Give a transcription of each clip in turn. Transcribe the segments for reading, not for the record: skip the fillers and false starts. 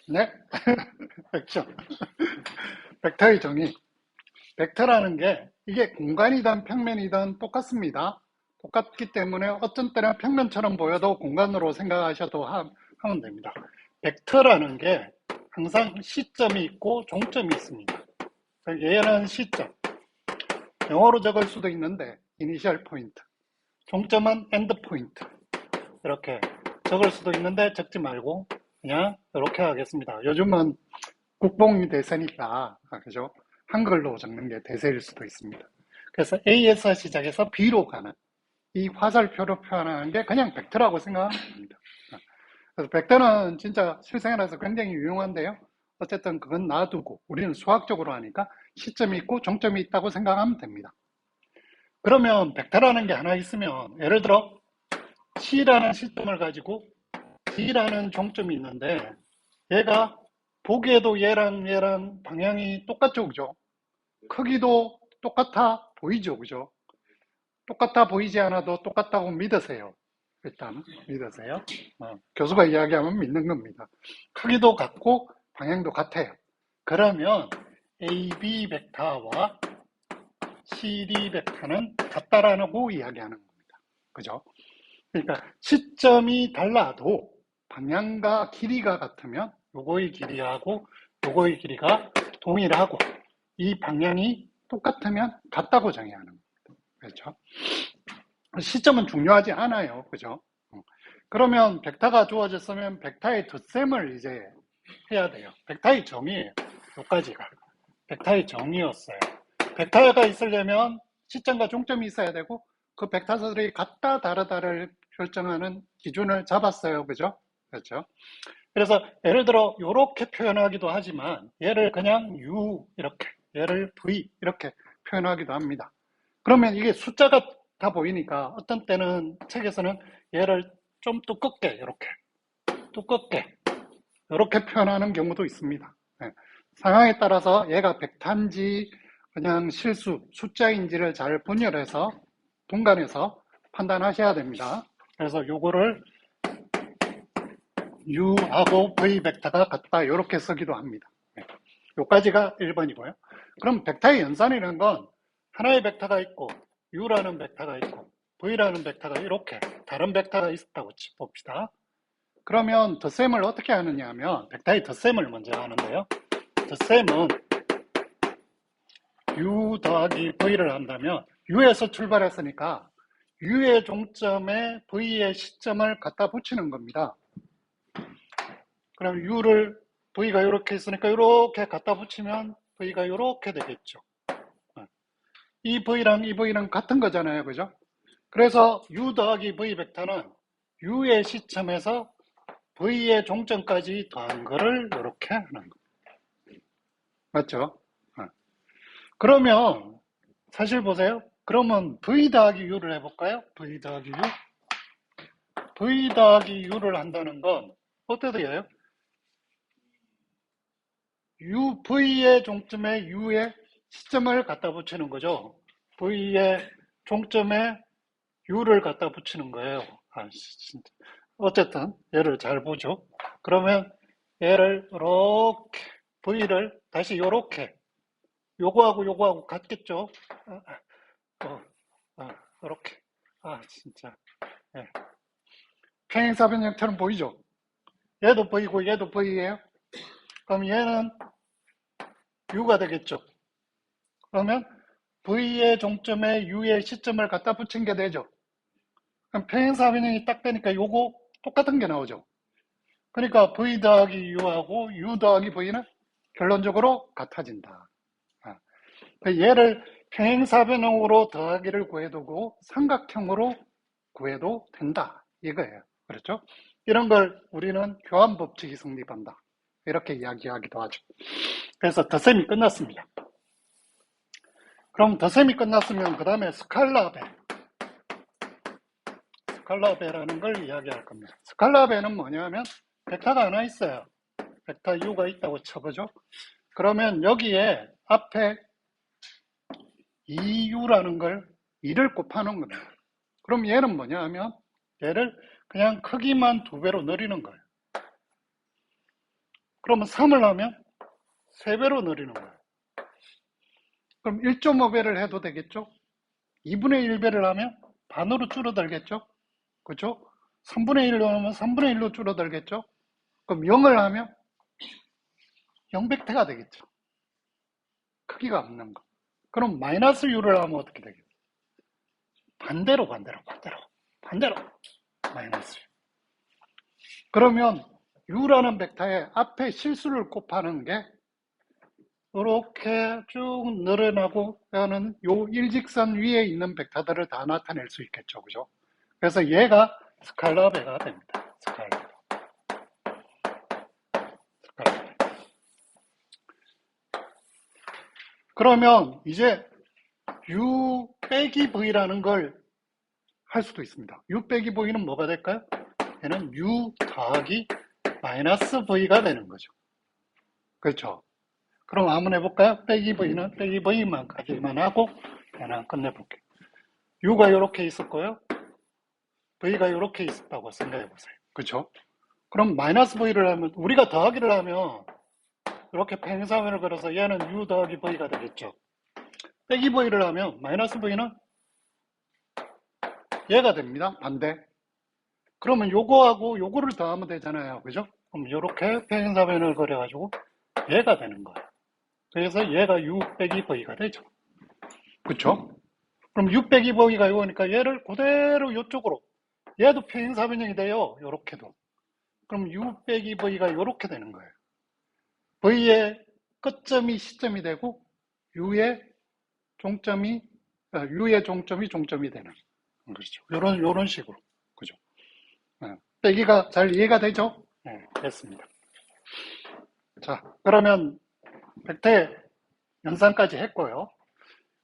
네? 벡터. 벡터의 정의. 벡터라는 게 이게 공간이든 평면이든 똑같습니다. 똑같기 때문에 어떤 때는 평면처럼 보여도 공간으로 생각하셔도 하면 됩니다. 벡터라는 게 항상 시점이 있고 종점이 있습니다. 얘는 시점, 영어로 적을 수도 있는데 이니셜 포인트, 종점은 엔드 포인트 이렇게 적을 수도 있는데 적지 말고 그냥 이렇게 하겠습니다. 요즘은 국뽕이 대세니까 그죠? 한글로 적는 게 대세일 수도 있습니다. 그래서 A에서 시작해서 B로 가는 이 화살표로 표현하는 게 그냥 벡터라고 생각하면 됩니다. 그래서 벡터는 진짜 실생활에서 굉장히 유용한데요. 어쨌든 그건 놔두고 우리는 수학적으로 하니까 시점이 있고 종점이 있다고 생각하면 됩니다. 그러면 벡터라는 게 하나 있으면 예를 들어 C라는 시점을 가지고 D라는 종점이 있는데 얘가 보기에도 얘랑 방향이 똑같죠, 그죠? 크기도 똑같아 보이죠, 그죠? 똑같아 보이지 않아도 똑같다고 믿으세요. 일단 믿으세요. 교수가 이야기하면 믿는 겁니다. 크기도 같고 방향도 같아요. 그러면 AB 벡터와 CD 벡터는 같다라고 이야기하는 겁니다. 그죠? 그러니까 시점이 달라도 방향과 길이가 같으면 요거의 길이하고 요거의 길이가 동일하고 이 방향이 똑같으면 같다고 정의하는 겁니다. 그렇죠? 시점은 중요하지 않아요. 그죠? 그러면 벡터가 주어졌으면 벡터의 덧셈을 이제 해야 돼요. 벡터의 정의예요. 여기까지가. 벡터의 정의였어요. 벡터가 있으려면 시점과 종점이 있어야 되고 그 벡터들이 같다 다르다를 결정하는 기준을 잡았어요. 그죠? 그렇죠? 그래서 예를 들어 이렇게 표현하기도 하지만 얘를 그냥 U 이렇게 얘를 V 이렇게 표현하기도 합니다. 그러면 이게 숫자가 다 보이니까 어떤 때는 책에서는 얘를 좀 두껍게 이렇게 표현하는 경우도 있습니다. 네. 상황에 따라서 얘가 벡터인지 그냥 실수 숫자인지를 잘 분열해서 분간해서 판단하셔야 됩니다. 그래서 요거를 U하고 V 벡터가 같다 이렇게 쓰기도 합니다. 네. 요까지가 1번이고요. 그럼 벡터의 연산이라는 건 하나의 벡터가 있고 U라는 벡터가 있고 V라는 벡터가 이렇게 다른 벡터가 있었다고 봅시다. 그러면 덧셈을 어떻게 하느냐 하면 벡터의 덧셈을 먼저 하는데요. 덧셈은 U 더하기 V를 한다면 U에서 출발했으니까 U의 종점에 V의 시점을 갖다 붙이는 겁니다. 그럼 U를 V가 이렇게 있으니까 이렇게 갖다 붙이면 V가 이렇게 되겠죠. 이 V랑 이 V랑 같은 거잖아요. 그죠? 그래서 U 더하기 V 벡터는 U의 시점에서 V의 종점까지 더한 거를 이렇게 하는 겁니다. 맞죠? 그러면 사실 보세요. 그러면 V 더하기 U를 해볼까요? V 더하기 U. V 더하기 U를 한다는 건 어떻게 돼요? U, V의 종점에 U의 시점을 갖다 붙이는 거죠. V의 종점에 U를 갖다 붙이는 거예요. 진짜. 어쨌든 얘를 잘 보죠. 그러면 얘를 이렇게 V를 다시 이렇게 요거하고 같겠죠. 이렇게 진짜 평행사변형처럼 보이죠. 얘도 V고 얘도 V예요. 그럼 얘는 U가 되겠죠. 그러면 V의 종점에 U의 시점을 갖다 붙인 게 되죠. 그럼 평행사변형이 딱 되니까 요거 똑같은 게 나오죠. 그러니까 V 더하기 U하고 U 더하기 V는 결론적으로 같아진다. 얘를 평행사변형으로 더하기를 구해두고 삼각형으로 구해도 된다. 이거예요. 그렇죠? 이런 걸 우리는 교환법칙이 성립한다. 이렇게 이야기하기도 하죠. 그래서 덧셈이 끝났습니다. 그럼 덧셈이 끝났으면 그 다음에 스칼라베라는 걸 이야기할 겁니다. 스칼라베는 뭐냐면 벡터가 하나 있어요. 벡터 U가 있다고 쳐보죠. 그러면 여기에 앞에 2U라는 걸 2를 곱하는 겁니다. 그럼 얘는 뭐냐 하면 얘를 그냥 크기만 2배로 늘리는 거예요. 그러면 3을 하면 3배로 늘리는 거예요. 그럼 1.5배를 해도 되겠죠? 2분의 1배를 하면 반으로 줄어들겠죠? 그죠? 3분의 1로 하면 3분의 1로 줄어들겠죠? 그럼 0을 하면 0벡터가 되겠죠. 크기가 없는 거. 그럼 마이너스 u를 하면 어떻게 되겠어요? 반대로 마이너스 u. 그러면 u라는 벡터의 앞에 실수를 곱하는 게 이렇게 쭉 늘어나고 하는 요 일직선 위에 있는 벡터들을 다 나타낼 수 있겠죠. 그죠? 그래서 얘가 스칼라 배가 됩니다. 스칼라 배. 그러면 이제 u 빼기 v라는 걸 할 수도 있습니다. u 빼기 v는 뭐가 될까요? 얘는 u 더하기 마이너스 v가 되는 거죠. 그렇죠? 그럼 한번 해볼까요? 빼기 v는 빼기 v만까지만 하고 그냥 끝내볼게요. u가 이렇게 있었고요. v가 이렇게 있었다고 생각해 보세요. 그렇죠? 그럼 마이너스 v를 하면 우리가 더하기를 하면 이렇게 팽사면을 걸어서 얘는 u 더하기 v가 되겠죠. 빼기 v를 하면 마이너스 v는 얘가 됩니다. 반대. 그러면 요거하고 요거를 더하면 되잖아요. 그죠? 그럼 이렇게 팽사면을 그려가지고 얘가 되는 거예요. 그래서 얘가 u 빼기 v가 되죠. 그쵸? 그럼 u 빼기 v가 이거니까 얘를 그대로 이쪽으로 얘도 평행사변형이 돼요. 요렇게도. 그럼 u 빼기 v가 요렇게 되는 거예요. v의 끝점이 시점이 되고 u의 종점이 종점이 되는 거죠. 요런 식으로. 그죠? 빼기가 잘 이해가 되죠? 네, 됐습니다. 자, 그러면 벡터의 연산까지 했고요.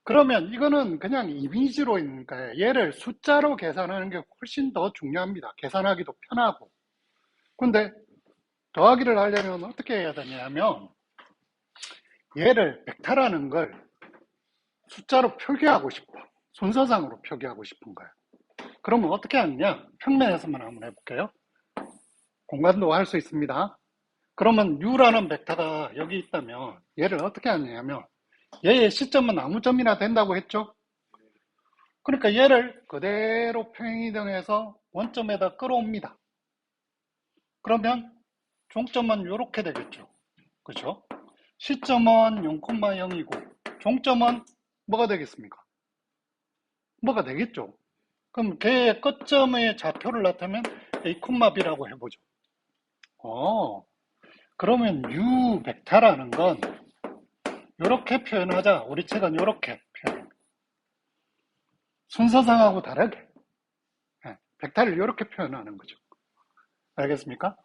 그러면 이거는 그냥 이미지로 있는 거예요. 얘를 숫자로 계산하는 게 훨씬 더 중요합니다. 계산하기도 편하고. 근데 더하기를 하려면 어떻게 해야 되냐면 얘를 벡터라는 걸 숫자로 표기하고 싶어. 순서상으로 표기하고 싶은 거예요. 그러면 어떻게 하느냐? 평면에서만 한번 해볼게요. 공간도 할 수 있습니다. 그러면 u라는 벡터가 여기 있다면 얘를 어떻게 하냐면 얘의 시점은 아무 점이나 된다고 했죠? 그러니까 얘를 그대로 평행이동해서 원점에다 끌어옵니다. 그러면 종점은 이렇게 되겠죠. 그죠? 시점은 0,0이고 종점은 뭐가 되겠습니까? 뭐가 되겠죠. 그럼 걔의 끝점의 좌표를 나타내면 A,B라고 해보죠. 그러면 U 벡터라는 건 이렇게 표현하자. 우리 책은 이렇게 표현합니다. 순서상하고 다르게 벡터를 이렇게 표현하는 거죠. 알겠습니까?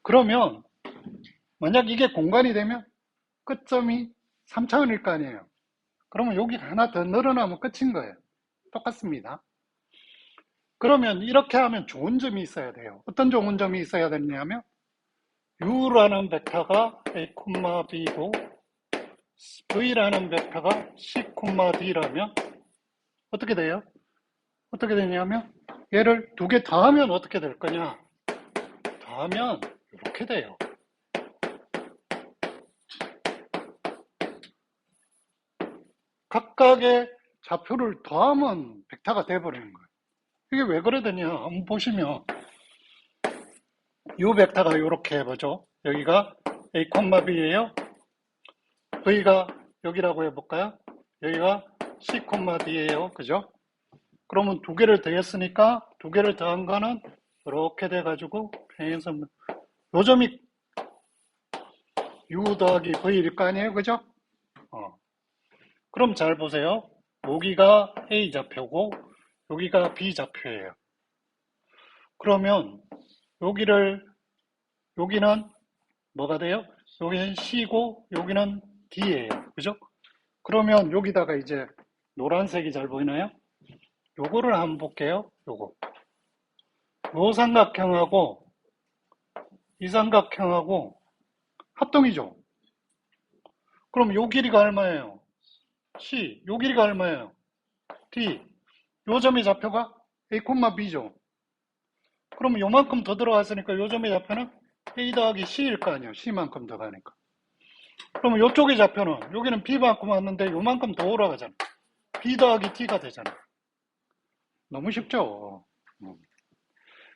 그러면 만약 이게 공간이 되면 끝점이 3차원일 거 아니에요. 그러면 여기 하나 더 늘어나면 끝인 거예요. 똑같습니다. 그러면 이렇게 하면 좋은 점이 있어야 돼요. 어떤 좋은 점이 있어야 되냐면 U라는 벡터가 A, B고 V라는 벡터가 C, D라면 어떻게 돼요? 어떻게 되냐면 얘를 두 개 더하면 어떻게 될 거냐? 더하면 이렇게 돼요. 각각의 좌표를 더하면 벡터가 돼버리는 거예요. 이게 왜 그래 되냐? 한번 보시면 이 벡터가 이렇게 해보죠. 여기가 A, B예요. V가 여기라고 해볼까요? 여기가 C, D예요. 그죠? 그러면 두 개를 더했으니까 두 개를 더한 거는 이렇게 돼가지고 평행선 요 점이 U 더하기 V일 거 아니에요? 그죠? 그럼 잘 보세요. 여기가 A 좌표고 여기가 B 좌표예요. 그러면 여기는 뭐가 돼요? 여기는 C고 여기는 D예요. 그죠? 그러면 여기다가 이제 노란색이 잘 보이나요? 요거를 한번 볼게요. 요거. 요 삼각형하고 이 삼각형하고 합동이죠. 그럼 요 길이가 얼마예요? C. 요 길이가 얼마예요? D. 요 점의 좌표가 A, B죠. 그러면 요만큼 더 들어갔으니까 요 점의 좌표는 A 더하기 C일 거 아니에요. C만큼 더 가니까. 그러면 이쪽의 좌표는 여기는 B만큼 왔는데 요만큼 더 올라가잖아. B 더하기 T가 되잖아. 너무 쉽죠?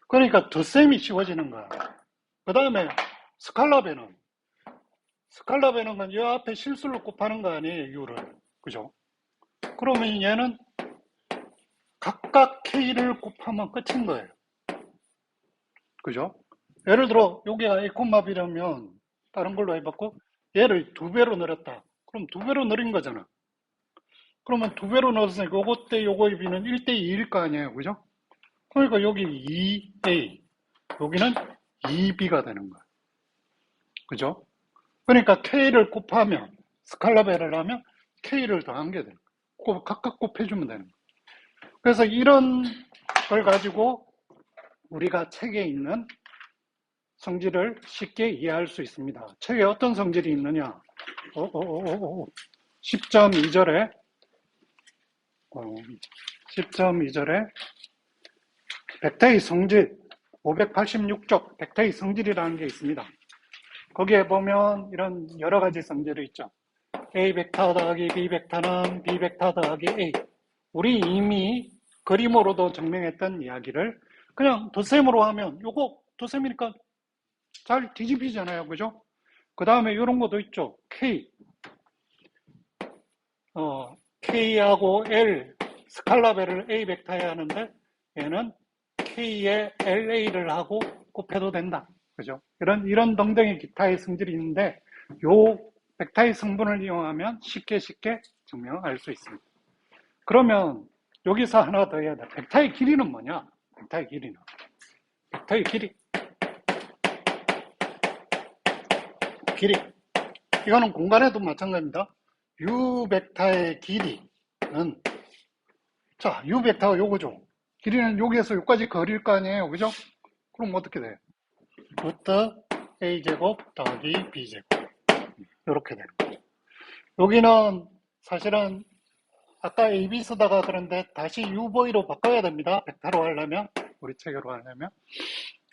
그러니까 덧셈이 쉬워지는 거야. 그 다음에 스칼라 배는 이 앞에 실수를 곱하는 거 아니에요, U를. 그죠? 그러면 얘는 각각 K를 곱하면 끝인 거예요. 그죠? 예를 들어, 여기가 A, B라면 다른 걸로 해봤고, 얘를 2배로 늘었다. 그럼 2배로 늘린 거잖아. 그러면 2배로 늘었으니까 요거 때 요거의 B는 1대2일 거 아니에요. 그죠? 그러니까 여기 2A, 여기는 2B가 되는 거야. 그죠? 그러니까 K를 곱하면, 스칼라 배를 하면 K를 더한 게 되는 거야. 각각 곱해주면 되는 거야. 그래서 이런 걸 가지고 우리가 책에 있는 성질을 쉽게 이해할 수 있습니다. 책에 어떤 성질이 있느냐? 10.2절에 10.2절에 벡터의 성질 586쪽 벡터의 성질이라는 게 있습니다. 거기에 보면 이런 여러 가지 성질이 있죠. A 벡터 더하기 B 벡터는 B 벡터 더하기 A. 우리 이미 그림으로도 증명했던 이야기를 그냥 덧셈으로 하면 요거 덧셈이니까 잘 뒤집히잖아요. 그죠? 그 다음에 이런 것도 있죠. K. K하고 L, 스칼라벨을 A 벡터에 하는데 얘는 K에 LA를 하고 곱해도 된다. 그죠? 이런 등등의 기타의 성질이 있는데 요 벡터의 성분을 이용하면 쉽게 증명할 수 있습니다. 그러면 여기서 하나 더 해야 돼. 벡터의 길이는 뭐냐? 벡터의 길이. 이거는 공간에도 마찬가지입니다. U 벡터의 길이는 자, U 벡터가 요거죠. 길이는 여기에서 여기까지 거리일 거 아니에요. 그죠? 그럼 어떻게 돼요? 루트 A제곱 더하기 B제곱. 이렇게 되는 거죠. 여기는 사실은 아까 AB 쓰다가 그런데 다시 UV로 바꿔야 됩니다. 벡터로 하려면, 우리 체계로 하려면.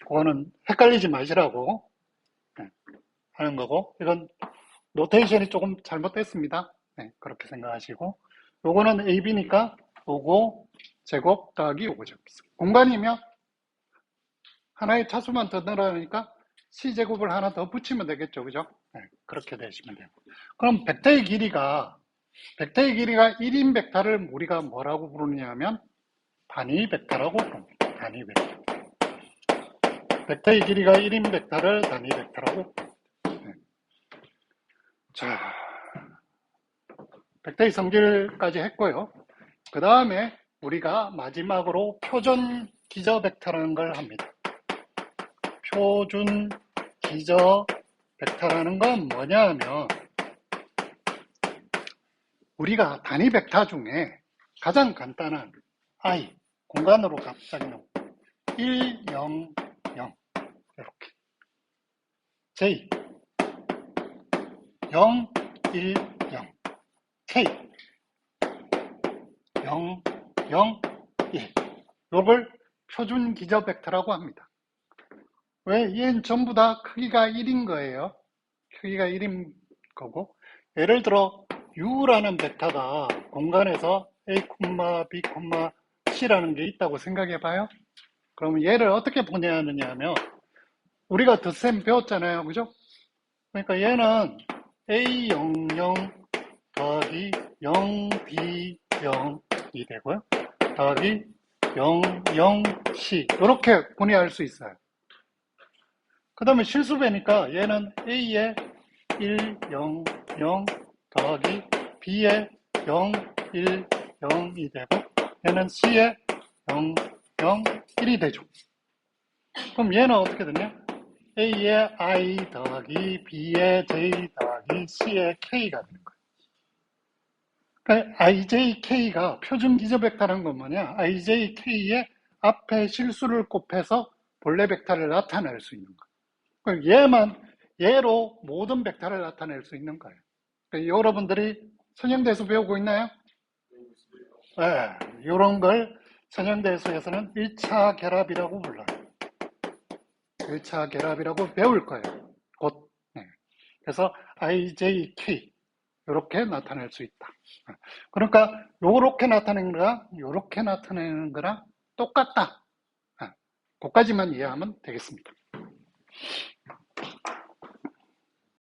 그거는 헷갈리지 마시라고 하는 거고, 이건 노테이션이 조금 잘못됐습니다. 네, 그렇게 생각하시고. 요거는 AB니까 요거 제곱 더하기 요거 제곱. 공간이면 하나의 차수만 더 늘어나니까 C제곱을 하나 더 붙이면 되겠죠. 그죠? 네, 그렇게 되시면 되고. 그럼 벡터의 길이가 1인 벡터를 우리가 뭐라고 부르냐 하면 단위 벡터라고 부릅니다. 단위 벡터. 벡터의 길이가 1인 벡터를 단위 벡터라고. 네. 자, 벡터의 성질까지 했고요. 그 다음에 우리가 마지막으로 표준 기저 벡터라는 걸 합니다. 표준 기저 벡터라는 건 뭐냐 하면 우리가 단위 벡터 중에 가장 간단한 I, 공간으로 갑자기 놓고 1, 0, 0 이렇게 J, 0, 1, 0 K, 0, 0, 1 이걸 표준 기저 벡터라고 합니다. 왜? 얘는 전부 다 크기가 1인 거예요. 크기가 1인 거고 예를 들어 U라는 벡터가 공간에서 A, B, C라는 게 있다고 생각해 봐요. 그러면 얘를 어떻게 보내야 하느냐 하면 우리가 덧셈 배웠잖아요. 그죠? 그러니까 얘는 A00 더하기 0B0이 되고요. 더하기 00C 이렇게 분해할 수 있어요. 그 다음에 실수배니까 얘는 A에 1, 0, 0 더하기 B에 0, 1, 0이 되고 얘는 C에 0, 0, 1이 되죠. 그럼 얘는 어떻게 되냐? A에 I 더하기 B에 J 더하기 C에 K가 되는 거예요. 그러니까 IJK가 표준 기저 벡터라는 건 뭐냐? IJK의 앞에 실수를 곱해서 본래 벡터를 나타낼 수 있는 거예요. 얘로 모든 벡터를 나타낼 수 있는 거예요. 그러니까 여러분들이 선형대수 배우고 있나요? 네, 이런 걸 선형대수에서는 1차 결합이라고 불러요. 1차 결합이라고 배울 거예요. 곧. 네. 그래서 IJK 이렇게 나타낼 수 있다. 그러니까 요렇게 나타내는 거랑 요렇게 나타내는 거랑 똑같다. 그것까지만 이해하면 되겠습니다.